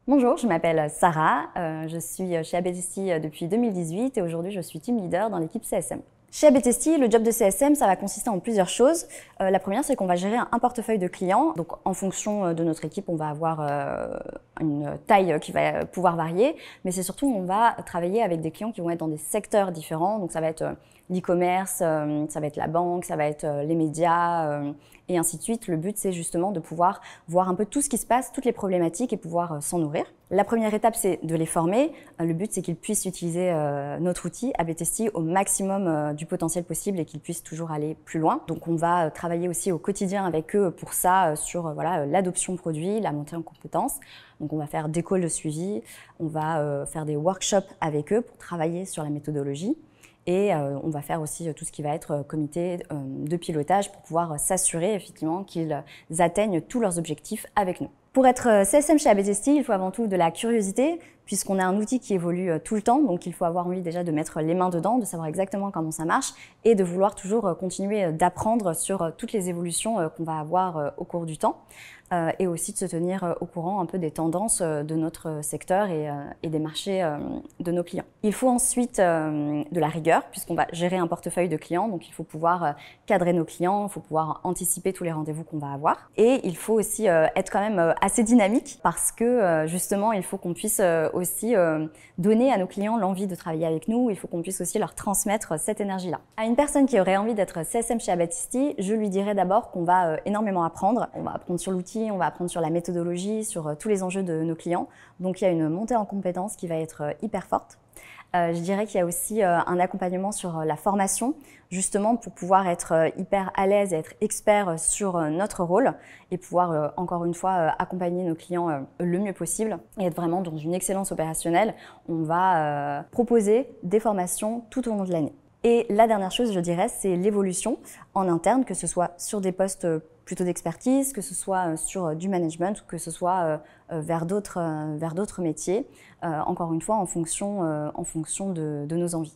Bonjour, je m'appelle Sarah, je suis chez ABTST depuis 2018 et aujourd'hui je suis team leader dans l'équipe CSM. Chez ABTST, le job de CSM, ça va consister en plusieurs choses. La première, c'est qu'on va gérer un portefeuille de clients. Donc, en fonction de notre équipe, on va avoir une taille qui va pouvoir varier, mais c'est surtout on va travailler avec des clients qui vont être dans des secteurs différents. Donc, ça va être l'e-commerce, ça va être la banque, ça va être les médias et ainsi de suite. Le but, c'est justement de pouvoir voir un peu tout ce qui se passe, toutes les problématiques et pouvoir s'en nourrir. La première étape, c'est de les former. Le but, c'est qu'ils puissent utiliser notre outil ABTST au maximum du potentiel possible et qu'ils puissent toujours aller plus loin. Donc, on va travailler aussi au quotidien avec eux pour ça, sur l'adoption produit, la montée en compétences. Donc, on va faire des calls de suivi, on va faire des workshops avec eux pour travailler sur la méthodologie. Et on va faire aussi tout ce qui va être comité de pilotage pour pouvoir s'assurer effectivement qu'ils atteignent tous leurs objectifs avec nous. Pour être CSM chez ABTST, il faut avant tout de la curiosité, puisqu'on a un outil qui évolue tout le temps, donc il faut avoir envie déjà de mettre les mains dedans, de savoir exactement comment ça marche et de vouloir toujours continuer d'apprendre sur toutes les évolutions qu'on va avoir au cours du temps et aussi de se tenir au courant un peu des tendances de notre secteur et des marchés de nos clients. Il faut ensuite de la rigueur, puisqu'on va gérer un portefeuille de clients, donc il faut pouvoir cadrer nos clients, il faut pouvoir anticiper tous les rendez-vous qu'on va avoir. Et il faut aussi être quand même assez dynamique, parce que justement, il faut qu'on puisse aussi donner à nos clients l'envie de travailler avec nous, il faut qu'on puisse aussi leur transmettre cette énergie-là. À une personne qui aurait envie d'être CSM chez ABTST, je lui dirais d'abord qu'on va énormément apprendre. On va apprendre sur l'outil, on va apprendre sur la méthodologie, sur tous les enjeux de nos clients. Donc il y a une montée en compétences qui va être hyper forte. Je dirais qu'il y a aussi un accompagnement sur la formation, justement pour pouvoir être hyper à l'aise et être expert sur notre rôle et pouvoir encore une fois accompagner nos clients le mieux possible et être vraiment dans une excellence opérationnelle. On va proposer des formations tout au long de l'année. Et la dernière chose, je dirais, c'est l'évolution en interne, que ce soit sur des postes plutôt d'expertise, que ce soit sur du management, que ce soit vers d'autres métiers, encore une fois en fonction de nos envies.